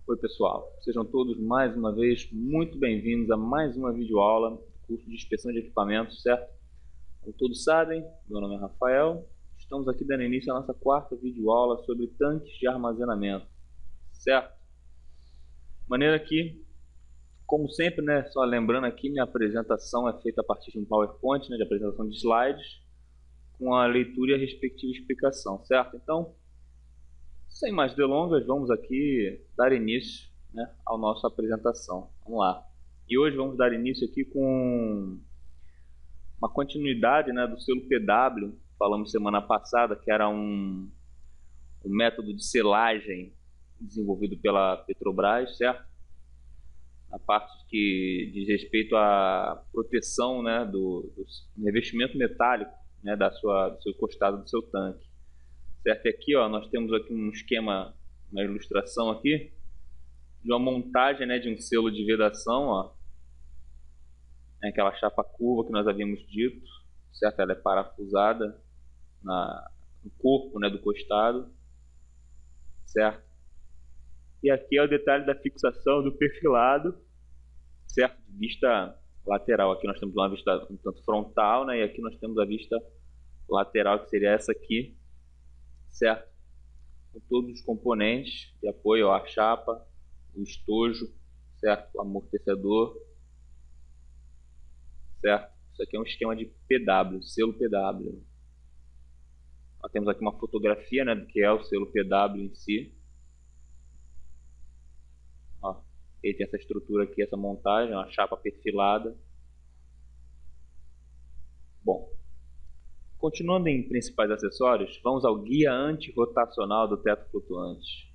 Oi pessoal, sejam todos mais uma vez muito bem-vindos a mais uma videoaula do curso de inspeção de equipamentos, certo? Como todos sabem, meu nome é Rafael, estamos aqui dando início à nossa quarta videoaula sobre tanques de armazenamento, certo? De maneira que, como sempre, né, só lembrando aqui, minha apresentação é feita a partir de um PowerPoint, né, de apresentação de slides, com a leitura e a respectiva explicação, certo? Então, sem mais delongas, vamos aqui dar início, né, à nossa apresentação. Vamos lá. E hoje vamos dar início aqui com uma continuidade, né, do selo PW. Falamos semana passada que era um método de selagem desenvolvido pela Petrobras, certo? A parte que diz respeito à proteção, né, do revestimento metálico, né, do seu costado do seu tanque. Certo? E aqui, ó, nós temos aqui um esquema, uma ilustração aqui de uma montagem, né, de um selo de vedação, ó, aquela chapa curva que nós havíamos dito, certo? Ela é parafusada no corpo, né, do costado, certo? E aqui é o detalhe da fixação do perfilado, certo? De vista lateral. Aqui nós temos uma vista um tanto frontal, né? E aqui nós temos a vista lateral, que seria essa aqui, certo? Com todos os componentes de apoio, ó, a chapa, o estojo, certo? O amortecedor, certo? Isso aqui é um esquema de PW, selo PW. Nós temos aqui uma fotografia, né, do que é o selo PW em si. Ó, ele tem essa estrutura aqui, essa montagem, uma chapa perfilada. Bom, continuando em principais acessórios, vamos ao guia antirrotacional do teto flutuante.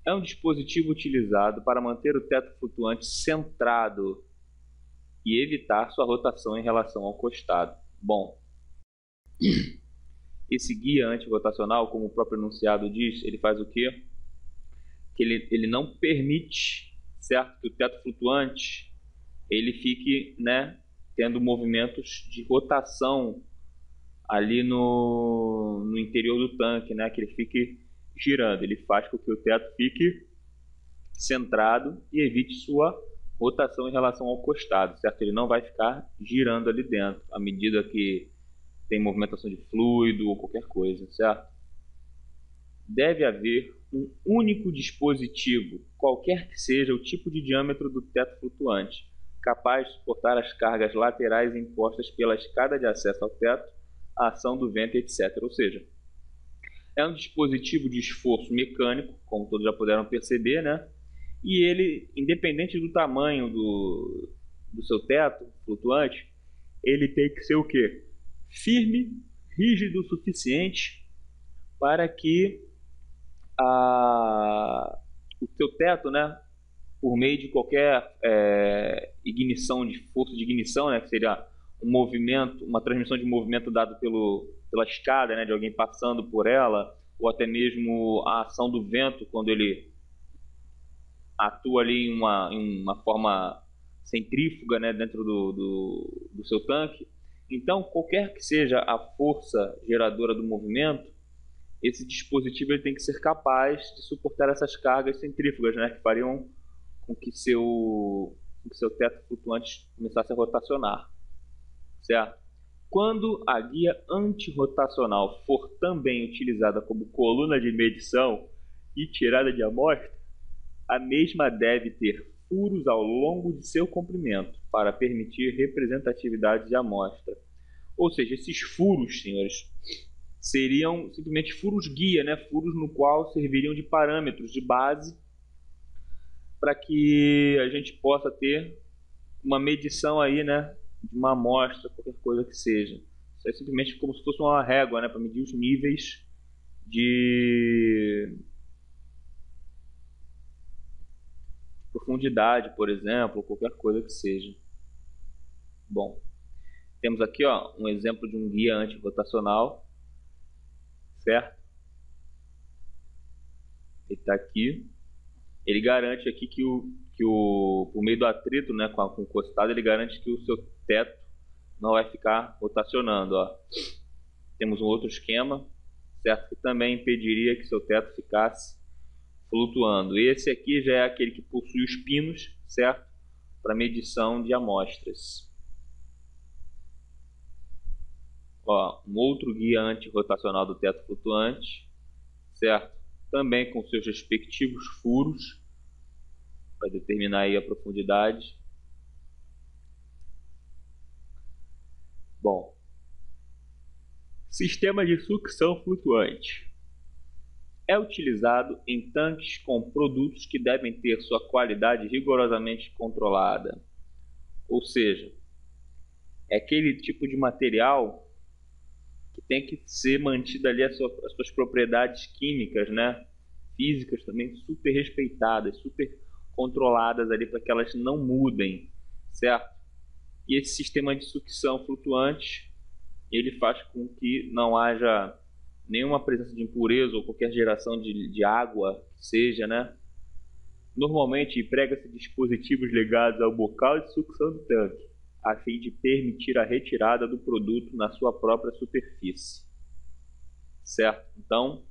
É um dispositivo utilizado para manter o teto flutuante centrado e evitar sua rotação em relação ao costado. Bom, esse guia antirrotacional, como o próprio enunciado diz, ele faz o quê? Que ele não permite, certo, que o teto flutuante ele fique, né, tendo movimentos de rotação ali no interior do tanque, né, que ele fique girando. Ele faz com que o teto fique centrado e evite sua rotação em relação ao costado, certo? Ele não vai ficar girando ali dentro à medida que tem movimentação de fluido ou qualquer coisa, certo? Deve haver um único dispositivo, qualquer que seja o tipo de diâmetro do teto flutuante, capaz de suportar as cargas laterais impostas pela escada de acesso ao teto, a ação do vento, etc. Ou seja, é um dispositivo de esforço mecânico, como todos já puderam perceber, né? E ele, independente do tamanho do seu teto flutuante, ele tem que ser o quê? Firme, rígido o suficiente para que o seu teto, né, por meio de qualquer ignição, de força de ignição, né, que seria um movimento, uma transmissão de movimento dado pela escada, né, de alguém passando por ela, ou até mesmo a ação do vento quando ele atua ali em uma forma centrífuga, né, dentro do seu tanque. Então, qualquer que seja a força geradora do movimento, esse dispositivo ele tem que ser capaz de suportar essas cargas centrífugas, né, que fariam com que seu teto flutuante começasse a rotacionar, certo? Quando a guia antirrotacional for também utilizada como coluna de medição e tirada de amostra, a mesma deve ter furos ao longo de seu comprimento para permitir representatividade de amostra. Ou seja, esses furos, senhores, seriam simplesmente furos guia, né? Furos no qual serviriam de parâmetros de base para que a gente possa ter uma medição aí, né, de uma amostra, qualquer coisa que seja. Isso é simplesmente como se fosse uma régua, né, para medir os níveis de profundidade, por exemplo, qualquer coisa que seja. Bom, temos aqui, ó, um exemplo de um guia antirrotacional, certo? Ele está aqui. Ele garante aqui que por meio do atrito, né, com o costado, ele garante que o seu teto não vai ficar rotacionando, ó. Temos um outro esquema, certo? Que também impediria que seu teto ficasse flutuando. Esse aqui já é aquele que possui os pinos, certo? Para medição de amostras. Ó, um outro guia antirrotacional do teto flutuante, certo? Também com seus respectivos furos, para determinar aí a profundidade. Bom, sistema de sucção flutuante. É utilizado em tanques com produtos que devem ter sua qualidade rigorosamente controlada. Ou seja, é aquele tipo de material que tem que ser mantida ali as suas propriedades químicas, né? Físicas também super respeitadas, super controladas ali para que elas não mudem, certo? E esse sistema de sucção flutuante, ele faz com que não haja nenhuma presença de impureza ou qualquer geração de água, seja, né? Normalmente emprega-se dispositivos ligados ao bocal de sucção do tanque, a fim de permitir a retirada do produto na sua própria superfície, certo? Então,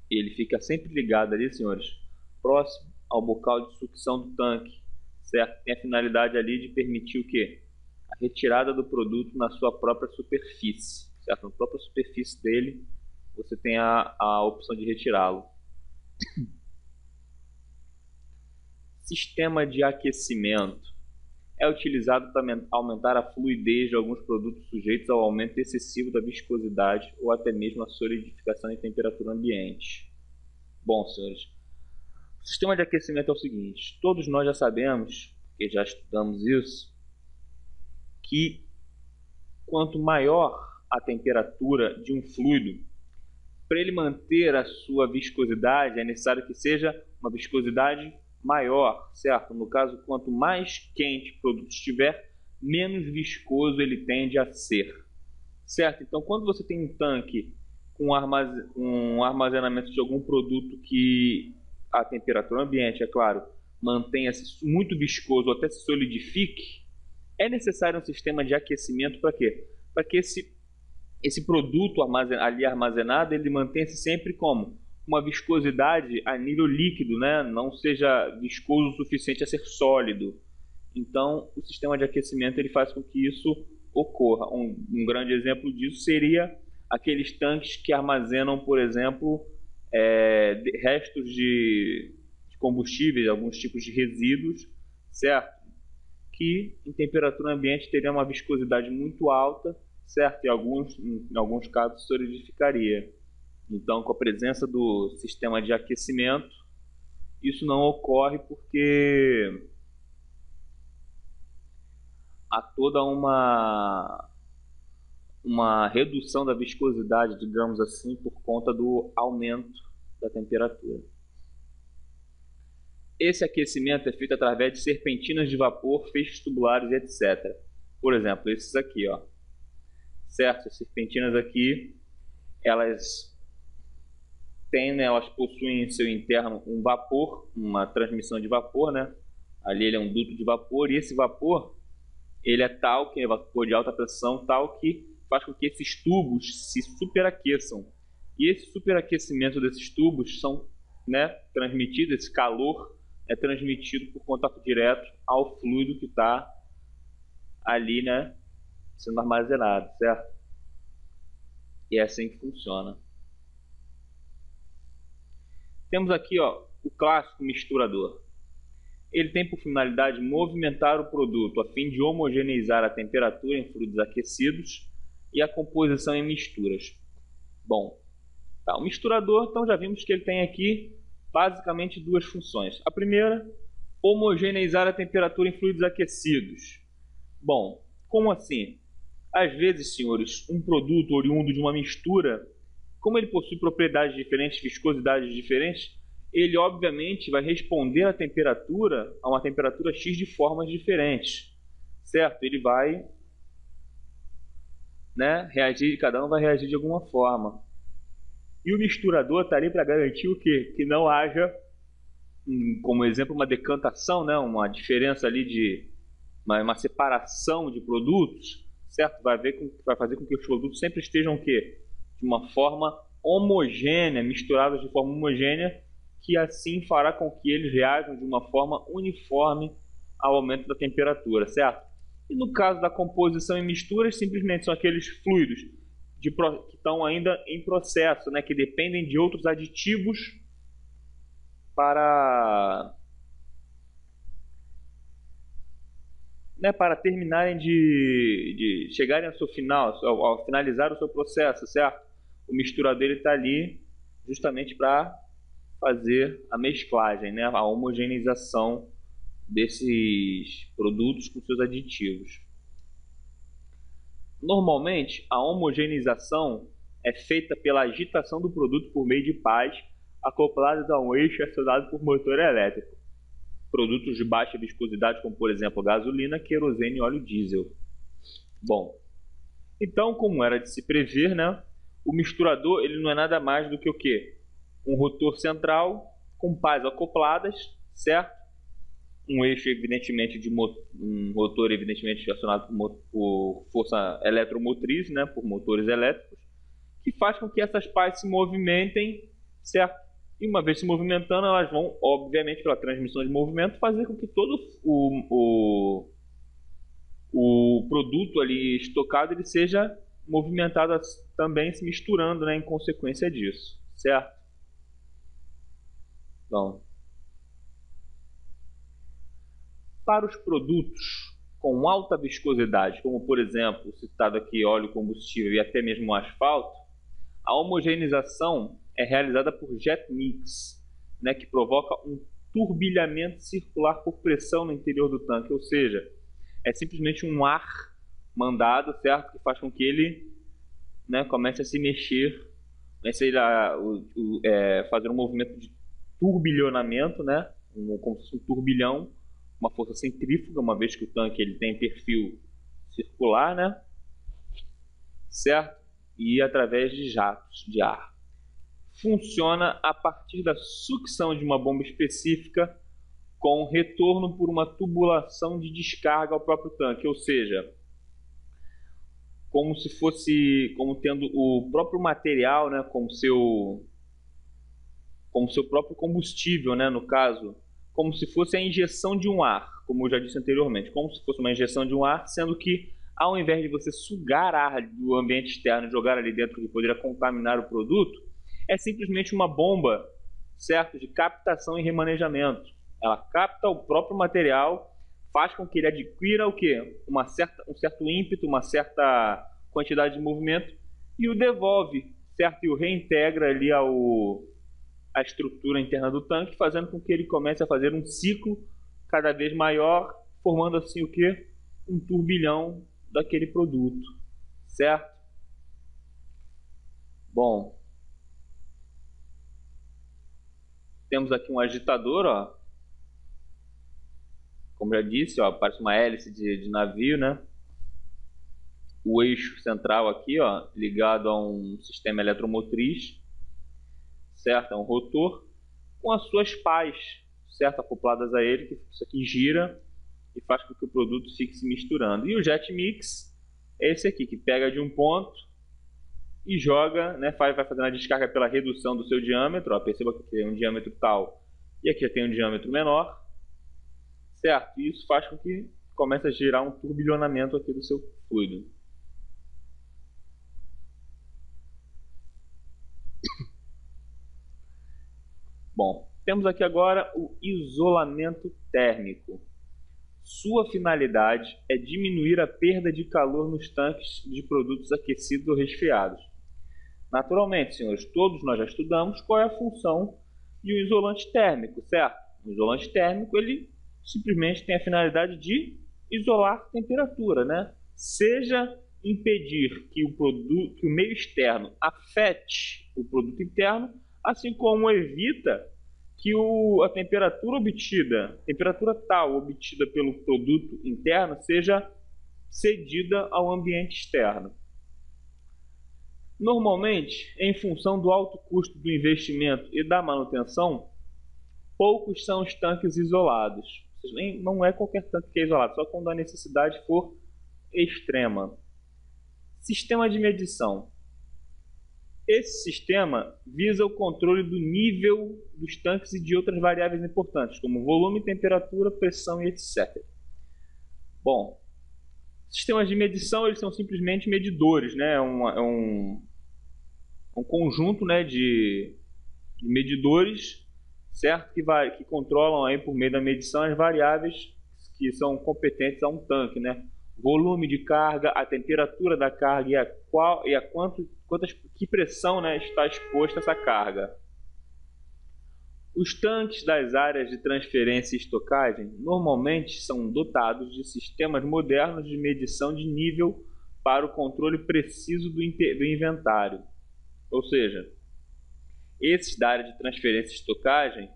ele fica sempre ligado ali, senhores, próximo ao bocal de sucção do tanque, certo? Tem a finalidade ali de permitir o quê? A retirada do produto na sua própria superfície, certo? Na própria superfície dele, você tem a opção de retirá-lo. Sistema de aquecimento. É utilizado para aumentar a fluidez de alguns produtos sujeitos ao aumento excessivo da viscosidade ou até mesmo a solidificação em temperatura ambiente. Bom, senhores, o sistema de aquecimento é o seguinte: todos nós já sabemos, porque já estudamos isso, que quanto maior a temperatura de um fluido, para ele manter a sua viscosidade, é necessário que seja uma viscosidade maior, certo? No caso, quanto mais quente o produto estiver, menos viscoso ele tende a ser, certo? Então, quando você tem um tanque com um armazenamento de algum produto que a temperatura ambiente, é claro, mantenha-se muito viscoso ou até se solidifique, é necessário um sistema de aquecimento para quê? Para que esse produto ali armazenado, ele mantenha-se sempre como? Uma viscosidade a nível líquido, né? Não seja viscoso o suficiente a ser sólido. Então, o sistema de aquecimento ele faz com que isso ocorra. Um grande exemplo disso seria aqueles tanques que armazenam, por exemplo, restos de combustíveis, alguns tipos de resíduos, certo? Que em temperatura ambiente teria uma viscosidade muito alta, certo? Em alguns casos solidificaria. Então, com a presença do sistema de aquecimento, isso não ocorre porque há toda uma redução da viscosidade, digamos assim, por conta do aumento da temperatura. Esse aquecimento é feito através de serpentinas de vapor, feixes tubulares, etc. Por exemplo, esses aqui, ó. Certo? As serpentinas aqui, elas possuem em seu interno um vapor, uma transmissão de vapor, né? Ali ele é um duto de vapor, e esse vapor, ele é tal, que é vapor de alta pressão, tal que faz com que esses tubos se superaqueçam. E esse superaquecimento desses tubos são, né, transmitidos, esse calor é transmitido por contato direto ao fluido que está ali, né, sendo armazenado, certo? E é assim que funciona. Temos aqui, ó, o clássico misturador. Ele tem por finalidade movimentar o produto a fim de homogeneizar a temperatura em fluidos aquecidos e a composição em misturas. Bom, tá, o misturador, então já vimos que ele tem aqui basicamente duas funções. A primeira, homogeneizar a temperatura em fluidos aquecidos. Bom, como assim? Às vezes, senhores, um produto oriundo de uma mistura, como ele possui propriedades diferentes, viscosidades diferentes, ele obviamente vai responder a uma temperatura X de formas diferentes, certo? Ele vai, né, reagir, cada um vai reagir de alguma forma. E o misturador está ali para garantir o quê? Que não haja, como exemplo, uma decantação, né, uma diferença ali de uma separação de produtos, certo? Vai fazer com que os produtos sempre estejam o quê? De uma forma homogênea, misturados de forma homogênea, que assim fará com que eles reajam de uma forma uniforme ao aumento da temperatura, certo? E no caso da composição e misturas, simplesmente são aqueles fluidos que estão ainda em processo, né, que dependem de outros aditivos para terminarem de chegarem ao seu final, ao finalizar o seu processo, certo? O misturador está ali justamente para fazer a mesclagem, né, a homogeneização desses produtos com seus aditivos. Normalmente, a homogeneização é feita pela agitação do produto por meio de pás acoplados a um eixo acionado por motor elétrico. Produtos de baixa viscosidade, como por exemplo gasolina, querosene e óleo diesel. Bom, então, como era de se prever, né, o misturador ele não é nada mais do que o quê? Um rotor central com pás acopladas, certo? Um eixo, evidentemente, um rotor, evidentemente, acionado por força eletromotriz, né, por motores elétricos, que faz com que essas pás se movimentem, certo? E uma vez se movimentando, elas vão, obviamente, pela transmissão de movimento, fazer com que todo o produto ali estocado ele seja movimentado também, se misturando, né, em consequência disso, certo? Então, para os produtos com alta viscosidade, como por exemplo, citado aqui óleo combustível e até mesmo asfalto, a homogeneização é realizada por jet mix, né, que provoca um turbilhamento circular por pressão no interior do tanque, ou seja, é simplesmente um ar mandado, certo, que faz com que ele, né, comece a se mexer, comece a fazer um movimento de turbilhonamento, né, como se fosse um turbilhão, uma força centrífuga, uma vez que o tanque ele tem perfil circular, né, certo, e através de jatos de ar. Funciona a partir da sucção de uma bomba específica com retorno por uma tubulação de descarga ao próprio tanque, ou seja, como se fosse, como tendo o próprio material, né, como seu próprio combustível, né, no caso, como se fosse a injeção de um ar, como eu já disse anteriormente, como se fosse uma injeção de um ar, sendo que ao invés de você sugar ar do ambiente externo e jogar ali dentro que poderia contaminar o produto, é simplesmente uma bomba, certo, de captação e remanejamento. Ela capta o próprio material, faz com que ele adquira o quê? Um certo ímpeto, uma certa quantidade de movimento e o devolve, certo? E o reintegra ali a estrutura interna do tanque, fazendo com que ele comece a fazer um ciclo cada vez maior, formando assim o quê? Um turbilhão daquele produto, certo? Bom, temos aqui um agitador, ó. Como já disse, ó, parece uma hélice de navio, né? O eixo central aqui, ó, ligado a um sistema eletromotriz, certo? É um rotor com as suas pás, certo? Acopladas a ele, que isso aqui gira e faz com que o produto fique se misturando. E o jet mix é esse aqui, que pega de um ponto e joga, né? Vai fazendo a descarga pela redução do seu diâmetro. Ó, perceba que aqui tem um diâmetro tal e aqui já tem um diâmetro menor, certo? E isso faz com que comece a gerar um turbilhonamento aqui do seu fluido. Bom, temos aqui agora o isolamento térmico. Sua finalidade é diminuir a perda de calor nos tanques de produtos aquecidos ou resfriados. Naturalmente, senhores, todos nós já estudamos qual é a função de um isolante térmico, certo? O isolante térmico, ele simplesmente tem a finalidade de isolar a temperatura, né? Seja impedir que o meio externo afete o produto interno, assim como evita que a temperatura tal obtida pelo produto interno seja cedida ao ambiente externo. Normalmente, em função do alto custo do investimento e da manutenção, poucos são os tanques isolados. Não é qualquer tanque que é isolado, só quando a necessidade for extrema. Sistema de medição. Esse sistema visa o controle do nível dos tanques e de outras variáveis importantes, como volume, temperatura, pressão e etc. Bom, sistemas de medição eles são simplesmente medidores, né? É um conjunto, né, de medidores, certo? Que controlam aí por meio da medição as variáveis que são competentes a um tanque, né? Volume de carga, a temperatura da carga que pressão, né, está exposta essa carga. Os tanques das áreas de transferência e estocagem normalmente são dotados de sistemas modernos de medição de nível para o controle preciso do inventário. Ou seja, esses da área de transferência e estocagem,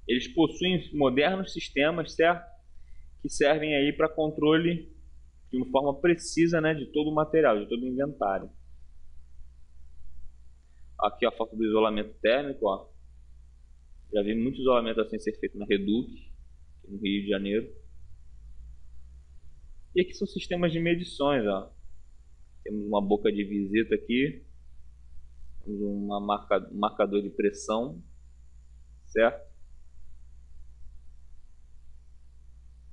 eles possuem modernos sistemas, certo? Que servem aí para controle de uma forma precisa, né, de todo o material, de todo o inventário. Aqui a foto do isolamento térmico, ó. Já vi muito isolamento assim ser feito na Reduc, no Rio de Janeiro. E aqui são sistemas de medições, ó. Temos uma boca de visita aqui. Temos um marcador de pressão, certo?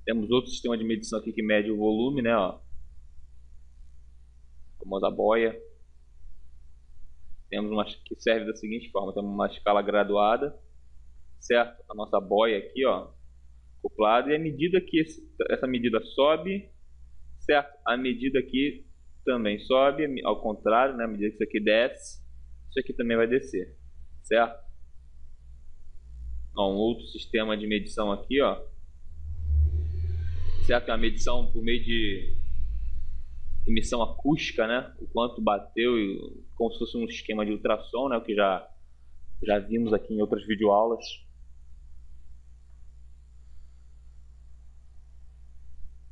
Temos outro sistema de medição aqui que mede o volume, né, ó. A famosa boia. Temos uma que serve da seguinte forma: temos uma escala graduada, certo? A nossa boia aqui, ó, acoplada, e à medida que essa medida sobe, certo? A medida aqui também sobe, ao contrário, né? À medida que isso aqui desce, isso aqui também vai descer, certo? Ó, um outro sistema de medição aqui, ó, certo? É uma medição por meio de emissão acústica, né? O quanto bateu, como se fosse um esquema de ultrassom, né? O que já vimos aqui em outras videoaulas.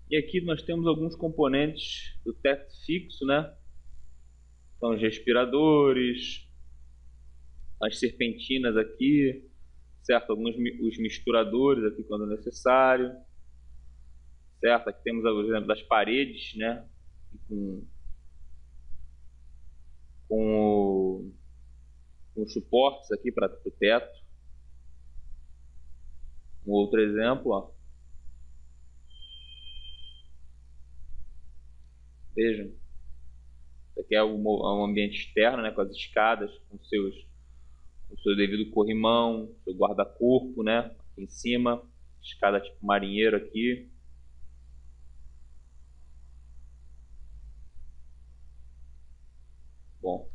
E aqui nós temos alguns componentes do teto fixo, né? São os respiradores, as serpentinas aqui, certo? Os misturadores aqui quando necessário, certo? Aqui temos o exemplo das paredes, né? Com os suportes aqui para o teto. Um outro exemplo, ó. Vejam, isso aqui é um ambiente externo, né, com as escadas, com o seu devido corrimão, seu guarda-corpo, né, aqui em cima, escada tipo marinheiro aqui. Bom,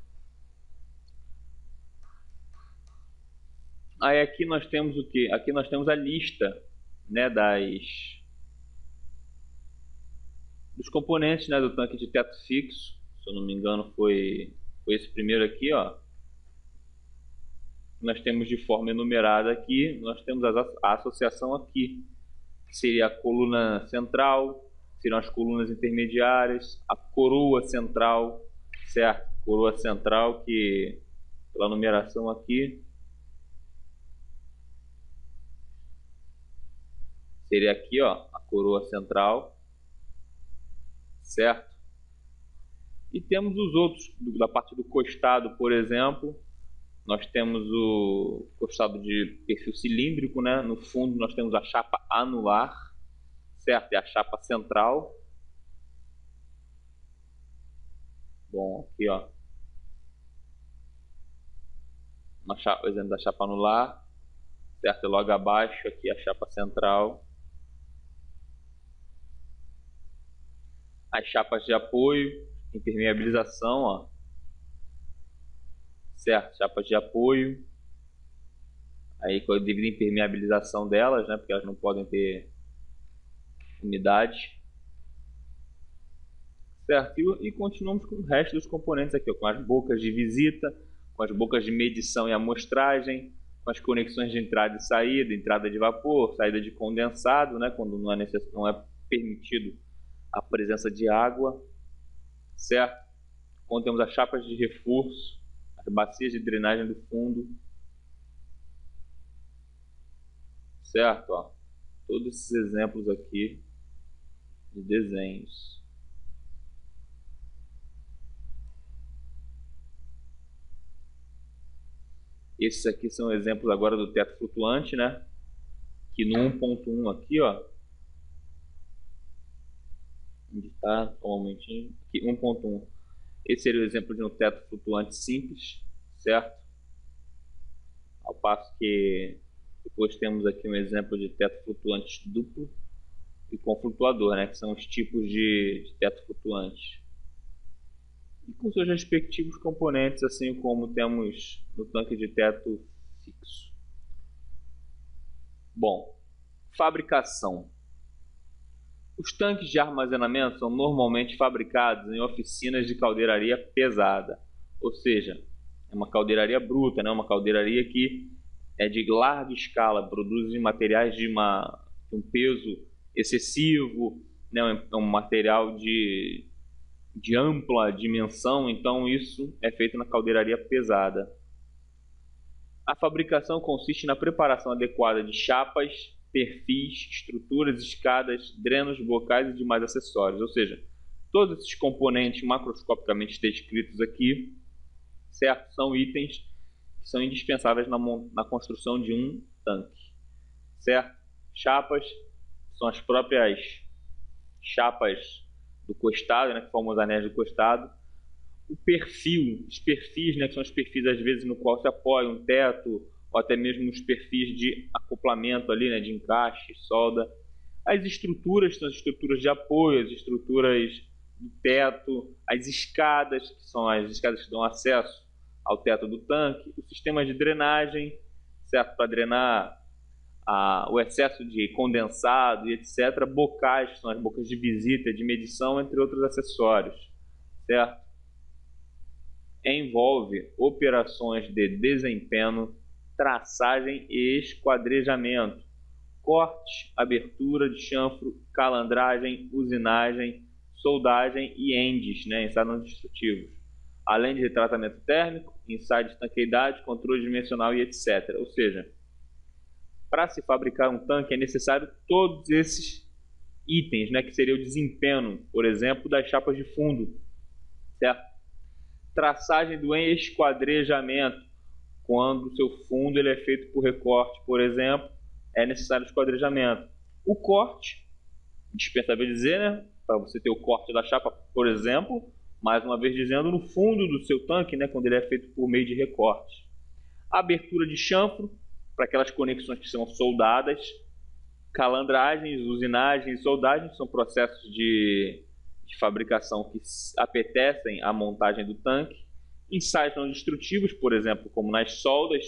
aí aqui nós temos o que? Aqui nós temos a lista, né, dos componentes, né, do tanque de teto fixo. Se eu não me engano foi esse primeiro aqui, ó. Nós temos de forma enumerada aqui, nós temos a associação aqui, que seria a coluna central, seriam as colunas intermediárias, a coroa central, certo? Coroa central que, pela numeração aqui, seria aqui, ó, a coroa central, certo? E temos os outros, da parte do costado, por exemplo, nós temos o costado de perfil cilíndrico, né? No fundo nós temos a chapa anular, certo? É a chapa central. Bom, aqui, ó, o exemplo da chapa anular, certo? E logo abaixo aqui a chapa central. As chapas de apoio, impermeabilização, ó, certo? Chapas de apoio. Aí devido à impermeabilização delas, né? Porque elas não podem ter umidade. Certo? E continuamos com o resto dos componentes aqui, ó, com as bocas de visita, com as bocas de medição e amostragem, com as conexões de entrada e saída, entrada de vapor, saída de condensado, né? Quando não é permitido a presença de água, certo? Quando temos as chapas de reforço, as bacias de drenagem do fundo, certo? Ó, todos esses exemplos aqui de desenhos. Esses aqui são exemplos agora do teto flutuante, né? Que no 1.1 aqui, ó, onde está, um momentinho, aqui 1.1. Esse seria o exemplo de um teto flutuante simples, certo? Ao passo que depois temos aqui um exemplo de teto flutuante duplo e com flutuador, né? Que são os tipos de teto flutuante. E com seus respectivos componentes, assim como temos no tanque de teto fixo. Bom, fabricação. Os tanques de armazenamento são normalmente fabricados em oficinas de caldeiraria pesada, ou seja, é uma caldeiraria bruta, né? Uma caldeiraria que é de larga escala, produz materiais de um peso excessivo, né? Um material de ampla dimensão, então isso é feito na caldeiraria pesada. A fabricação consiste na preparação adequada de chapas, perfis, estruturas, escadas, drenos, bocais e demais acessórios, ou seja, todos esses componentes macroscopicamente descritos aqui, certo? São itens que são indispensáveis na construção de um tanque, certo? Chapas são as próprias chapas do costado, né, que formam os anéis do costado. O perfil, os perfis, né, que são os perfis às vezes no qual se apoia um teto, ou até mesmo os perfis de acoplamento ali, né, de encaixe, solda. As estruturas são as estruturas de apoio, as estruturas do teto, as escadas, que são as escadas que dão acesso ao teto do tanque, o sistema de drenagem, certo, para drenar o excesso de condensado e etc. Bocais, que são as bocas de visita, de medição, entre outros acessórios, certo? Envolve operações de desempenho, traçagem e esquadrejamento, corte, abertura de chanfro, calandragem, usinagem, soldagem e endes, né, ensaios não destrutivos, além de tratamento térmico, ensaio de estanqueidade, controle dimensional e etc. Ou seja, para se fabricar um tanque é necessário todos esses itens, né, que seria o desempenho, por exemplo, das chapas de fundo, certo? Traçagem do esquadrejamento, quando o seu fundo ele é feito por recorte, por exemplo, é necessário esquadrejamento. O corte, indispensável dizer, né, para você ter o corte da chapa, por exemplo, mais uma vez dizendo, no fundo do seu tanque, né, quando ele é feito por meio de recorte. Abertura de chanfro, para aquelas conexões que são soldadas. Calandragens, usinagens, soldagens são processos de fabricação que apetecem a montagem do tanque. Ensaios não destrutivos, por exemplo, como nas soldas,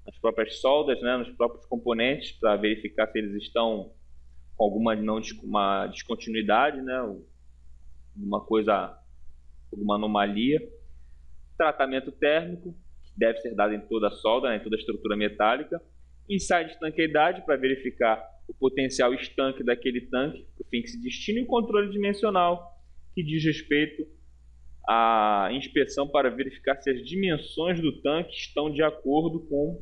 nas próprias soldas, né, nos próprios componentes, para verificar se eles estão com uma descontinuidade, né, alguma anomalia. Tratamento térmico, que deve ser dado em toda a solda, né, em toda a estrutura metálica. Ensaio de estanqueidade, para verificar o potencial estanque daquele tanque, o fim que se destina, e o controle dimensional, que diz respeito à inspeção para verificar se as dimensões do tanque estão de acordo com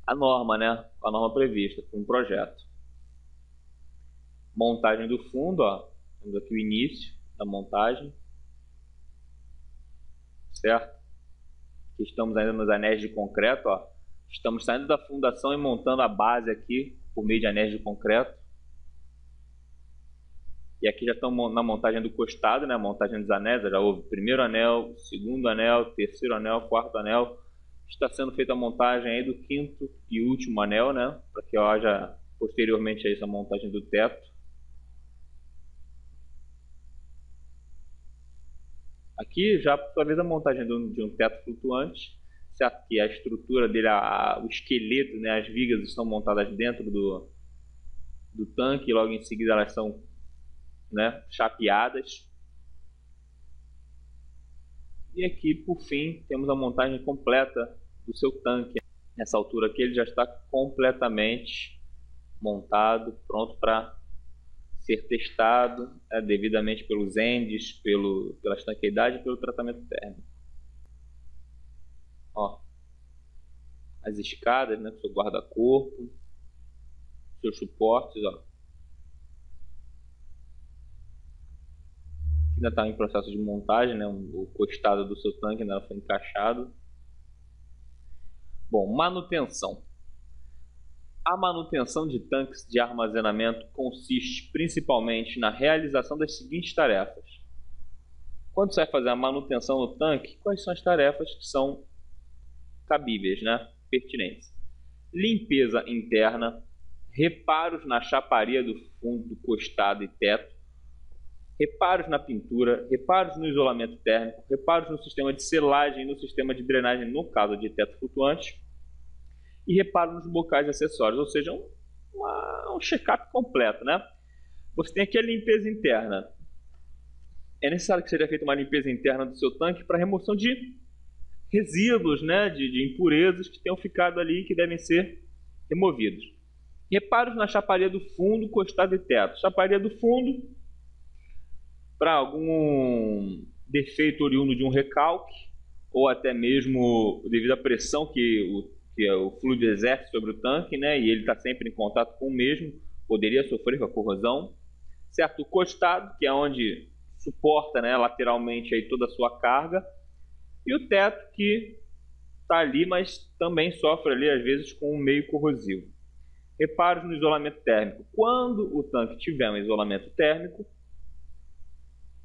a norma, né? Com a norma prevista, com o projeto. Montagem do fundo, ó. Temos aqui o início da montagem, certo? Aqui estamos ainda nos anéis de concreto, ó. Estamos saindo da fundação e montando a base aqui por meio de anéis de concreto. E aqui já estamos na montagem do costado, né? A montagem dos anéis. Já houve o primeiro anel, segundo anel, terceiro anel, quarto anel. Está sendo feita a montagem aí do quinto e último anel, né? Para que haja posteriormente a isso a montagem do teto. Aqui já, por sua vez, a montagem de um teto flutuante, certo? Que a estrutura dele, o esqueleto, né? As vigas estão montadas dentro do tanque e logo em seguida elas são, né, chapeadas. E aqui, por fim, temos a montagem completa do seu tanque. Nessa altura aqui ele já está completamente montado, pronto para ser testado devidamente pelos endes, pela estanqueidade e pelo tratamento térmico. Ó, as escadas, né, seu guarda-corpo, seus suportes, ó. Ainda está em processo de montagem, né, o costado do seu tanque ainda foi encaixado. Bom, manutenção. A manutenção de tanques de armazenamento consiste principalmente na realização das seguintes tarefas. Quando você vai fazer a manutenção no tanque, quais são as tarefas que são cabíveis, né? Pertinentes? Limpeza interna, reparos na chaparia do fundo, costado e teto, reparos na pintura, reparos no isolamento térmico, reparos no sistema de selagem e no sistema de drenagem no caso de teto flutuante, e reparo nos bocais e acessórios, ou seja, um check-up completo, né? Você tem aqui a limpeza interna. É necessário que seja feita uma limpeza interna do seu tanque para remoção de resíduos, né? de impurezas que tenham ficado ali e que devem ser removidos. Reparos na chaparia do fundo, costado e teto. Chaparia do fundo, para algum defeito oriundo de um recalque, ou até mesmo devido à pressão que o fluido exerce sobre o tanque, né, e ele está sempre em contato com o mesmo, poderia sofrer com a corrosão. Certo? O costado, que é onde suporta, né, lateralmente aí toda a sua carga, e o teto, que está ali, mas também sofre ali às vezes com um meio corrosivo. Reparos no isolamento térmico. Quando o tanque tiver um isolamento térmico,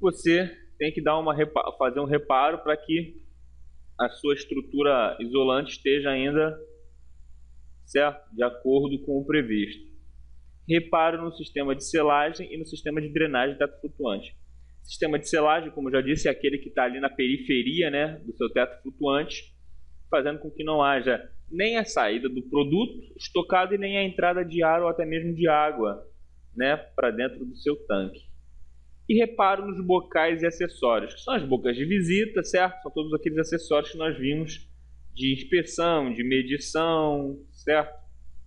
você tem que fazer um reparo para que a sua estrutura isolante esteja ainda, certo, de acordo com o previsto. Reparo no sistema de selagem e no sistema de drenagem de teto flutuante. Sistema de selagem, como eu já disse, é aquele que está ali na periferia, né, do seu teto flutuante, fazendo com que não haja nem a saída do produto estocado e nem a entrada de ar ou até mesmo de água, né, para dentro do seu tanque. E reparo nos bocais e acessórios, que são as bocas de visita, certo? São todos aqueles acessórios que nós vimos de inspeção, de medição, certo?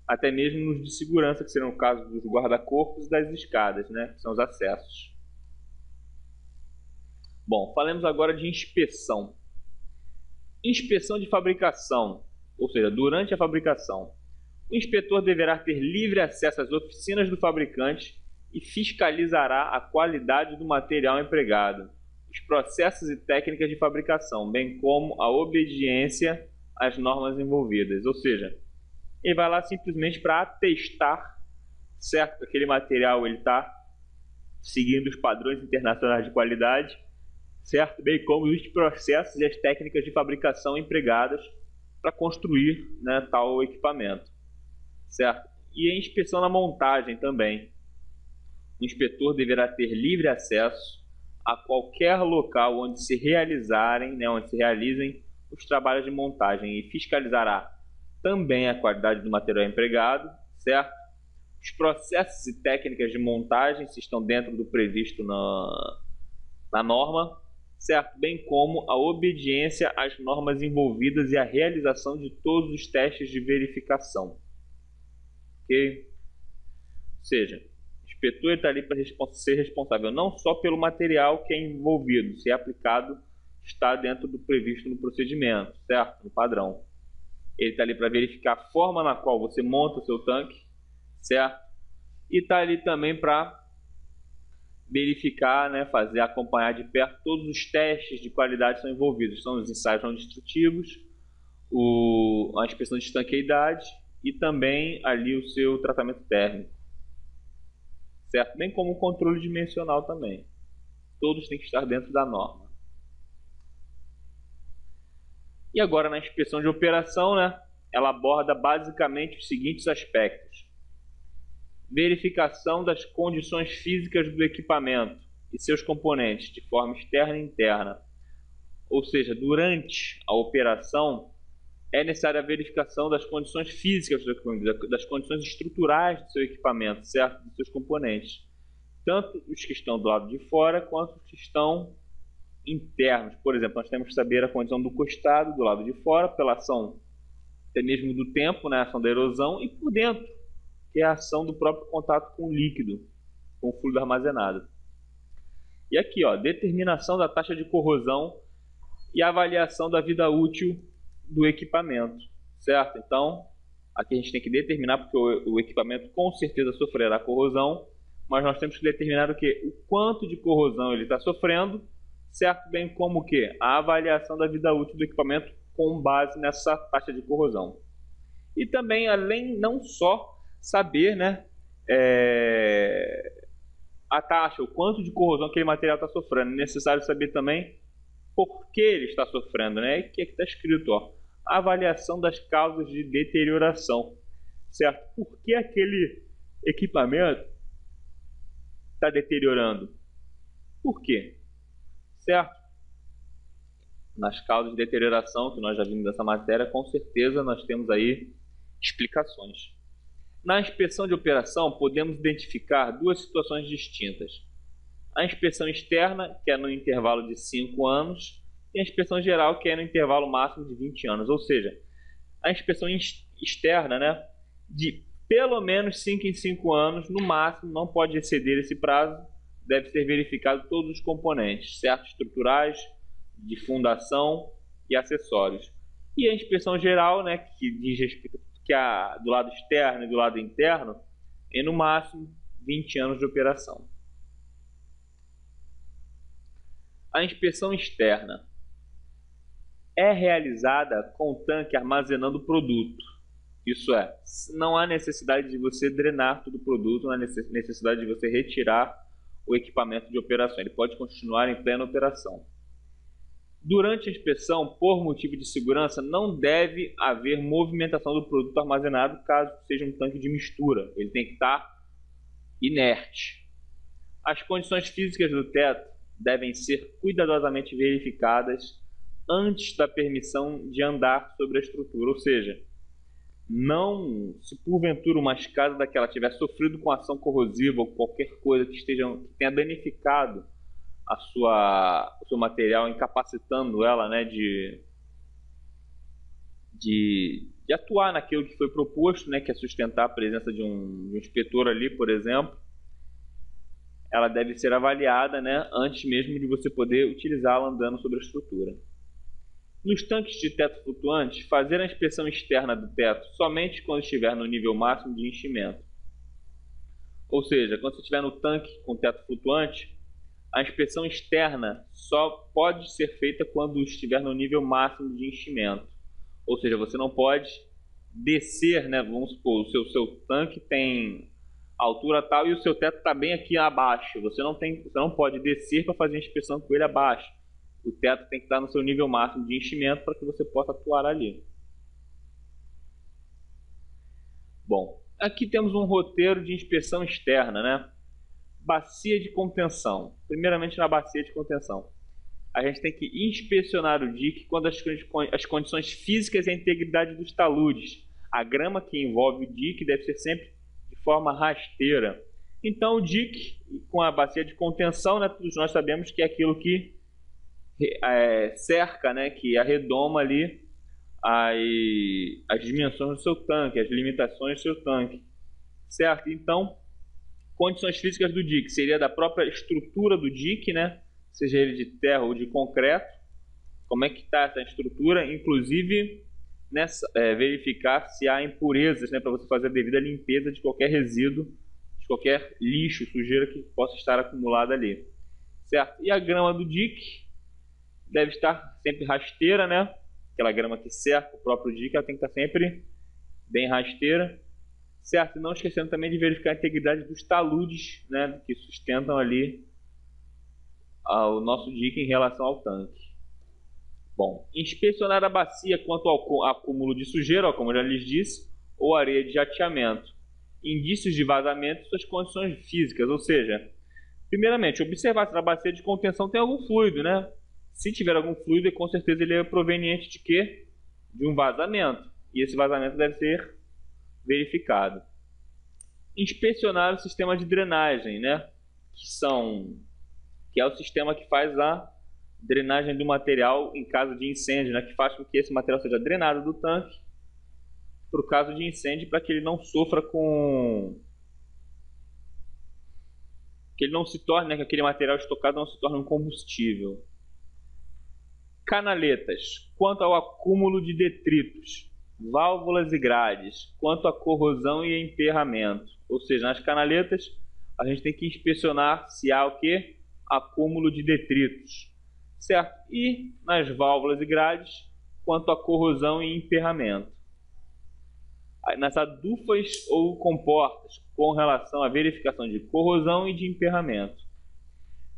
Até mesmo nos de segurança, que serão o caso dos guarda-corpos e das escadas, né? Que são os acessos. Bom, falemos agora de inspeção. Inspeção de fabricação, ou seja, durante a fabricação. O inspetor deverá ter livre acesso às oficinas do fabricante e fiscalizará a qualidade do material empregado, os processos e técnicas de fabricação, bem como a obediência às normas envolvidas. Ou seja, ele vai lá simplesmente para atestar, certo, que aquele material está seguindo os padrões internacionais de qualidade, certo, bem como os processos e as técnicas de fabricação empregadas para construir, né, tal equipamento, certo? E a inspeção na montagem também. O inspetor deverá ter livre acesso a qualquer local onde se realizem os trabalhos de montagem e fiscalizará também a qualidade do material empregado, certo? Os processos e técnicas de montagem, se estão dentro do previsto na norma, certo? Bem como a obediência às normas envolvidas e a realização de todos os testes de verificação. Ok? Ou seja, o inspetor está ali para ser responsável não só pelo material que é envolvido, se é aplicado, está dentro do previsto no procedimento, certo? No padrão. Ele está ali para verificar a forma na qual você monta o seu tanque, certo? E está ali também para verificar, né, acompanhar de perto todos os testes de qualidade que são envolvidos. São os ensaios não destrutivos, a inspeção de estanqueidade e também ali o seu tratamento térmico, certo? Bem como o controle dimensional também. Todos têm que estar dentro da norma. E agora na inspeção de operação, né, ela aborda basicamente os seguintes aspectos: verificação das condições físicas do equipamento e seus componentes de forma externa e interna. Ou seja, durante a operação é necessária a verificação das condições físicas do equipamento, das condições estruturais do seu equipamento, certo? Dos seus componentes. Tanto os que estão do lado de fora quanto os que estão internos. Por exemplo, nós temos que saber a condição do costado do lado de fora, pela ação até mesmo do tempo, né, a ação da erosão, e por dentro, que é a ação do próprio contato com o líquido, com o fluido armazenado. E aqui, ó, determinação da taxa de corrosão e avaliação da vida útil do equipamento, certo? Então, aqui a gente tem que determinar, porque o equipamento com certeza sofrerá corrosão, mas nós temos que determinar o que? O quanto de corrosão ele está sofrendo, certo? Bem como o que? A avaliação da vida útil do equipamento com base nessa taxa de corrosão. E também, além não só saber, né, a taxa, o quanto de corrosão aquele material está sofrendo, é necessário saber também por que ele está sofrendo, né? E o que está escrito, ó, avaliação das causas de deterioração, certo? Por que aquele equipamento está deteriorando? Por quê? Certo? Nas causas de deterioração, que nós já vimos dessa matéria, com certeza nós temos aí explicações. Na inspeção de operação, podemos identificar duas situações distintas. A inspeção externa, que é no intervalo de 5 anos, e a inspeção geral, que é no intervalo máximo de 20 anos. Ou seja, a inspeção externa, né, de pelo menos 5 em 5 anos, no máximo, não pode exceder esse prazo, deve ser verificado todos os componentes, certo? Estruturais, de fundação e acessórios. E a inspeção geral, né, que diz respeito do lado externo e do lado interno, é no máximo 20 anos de operação. A inspeção externa é realizada com o tanque armazenando o produto. Isso é, não há necessidade de você drenar todo o produto, não há necessidade de você retirar o equipamento de operação. Ele pode continuar em plena operação. Durante a inspeção, por motivo de segurança, não deve haver movimentação do produto armazenado caso seja um tanque de mistura. Ele tem que estar inerte. As condições físicas do teto devem ser cuidadosamente verificadas antes da permissão de andar sobre a estrutura. Ou seja, não, se porventura uma escada daquela tiver sofrido com ação corrosiva ou qualquer coisa que tenha danificado o seu material, incapacitando ela, né, de atuar naquilo que foi proposto, né, que é sustentar a presença de um inspetor ali, por exemplo, ela deve ser avaliada, né, antes mesmo de você poder utilizá-la andando sobre a estrutura. Nos tanques de teto flutuante, fazer a inspeção externa do teto somente quando estiver no nível máximo de enchimento. Ou seja, quando você estiver no tanque com teto flutuante, a inspeção externa só pode ser feita quando estiver no nível máximo de enchimento. Ou seja, você não pode descer, né? Vamos supor, o seu tanque tem altura tal e o seu teto está bem aqui abaixo. Você não pode descer para fazer a inspeção com ele abaixo. O teto tem que estar no seu nível máximo de enchimento para que você possa atuar ali. Bom, aqui temos um roteiro de inspeção externa, né? Bacia de contenção. Primeiramente, na bacia de contenção, a gente tem que inspecionar o dique quando as condições físicas e a integridade dos taludes. A grama que envolve o dique deve ser sempre de forma rasteira. Então, o dique com a bacia de contenção, né, todos nós sabemos que é aquilo que cerca, né, que arredoma ali as dimensões do seu tanque, as limitações do seu tanque, certo? Então, condições físicas do dique seria da própria estrutura do dique, né, seja ele de terra ou de concreto, como é que está essa estrutura, inclusive verificar se há impurezas, né, para você fazer a devida limpeza de qualquer resíduo, de qualquer lixo, sujeira que possa estar acumulada ali, certo? E a grama do dique deve estar sempre rasteira, né? Aquela grama que cerca o próprio dique, ela tem que estar sempre bem rasteira, certo? E não esquecendo também de verificar a integridade dos taludes, né, que sustentam ali o nosso dique em relação ao tanque. Bom, inspecionar a bacia quanto ao acúmulo de sujeira, ó, como eu já lhes disse, ou areia de jateamento. Indícios de vazamento e suas condições físicas, ou seja, primeiramente, observar se na bacia de contenção tem algum fluido, né? Se tiver algum fluido, com certeza ele é proveniente de quê? De um vazamento. E esse vazamento deve ser verificado. Inspecionar o sistema de drenagem, né? Que é o sistema que faz a drenagem do material em caso de incêndio, né? Que faz com que esse material seja drenado do tanque para o caso de incêndio, para que ele não sofra que ele não se torne, né, que aquele material estocado não se torne um combustível. Canaletas, quanto ao acúmulo de detritos. Válvulas e grades, quanto à corrosão e emperramento. Ou seja, nas canaletas a gente tem que inspecionar se há o que? Acúmulo de detritos, certo? E nas válvulas e grades, quanto à corrosão e emperramento. nas adufas ou comportas com relação à verificação de corrosão e de emperramento.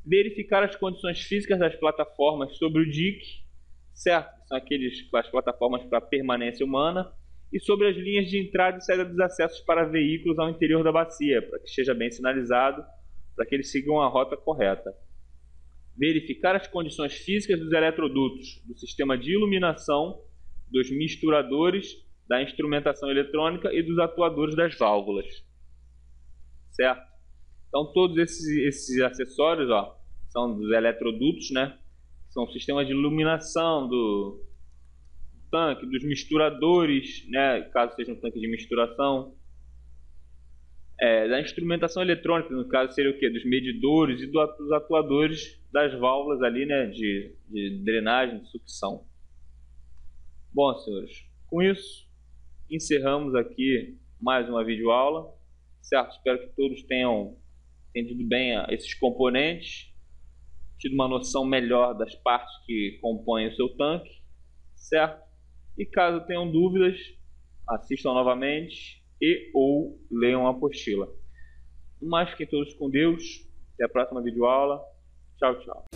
Verificar as condições físicas das plataformas sobre o dique, certo? Que são as plataformas para permanência humana, e sobre as linhas de entrada e saída dos acessos para veículos ao interior da bacia, para que esteja bem sinalizado, para que eles sigam a rota correta. Verificar as condições físicas dos eletrodutos, do sistema de iluminação, dos misturadores, da instrumentação eletrônica e dos atuadores das válvulas. Certo? Então todos esses acessórios, ó, são dos eletrodutos, né? São sistemas de iluminação do tanque, dos misturadores, né? Caso seja um tanque de misturação. Da instrumentação eletrônica, no caso seria o quê? Dos medidores e dos atuadores das válvulas ali, né? De drenagem, de sucção. Bom, senhores, com isso encerramos aqui mais uma videoaula, certo? Espero que todos tenham entendido bem esses componentes, tido uma noção melhor das partes que compõem o seu tanque, certo? E caso tenham dúvidas, assistam novamente e ou leiam a apostila. Mais, fiquem todos com Deus. Até a próxima videoaula. Tchau, tchau.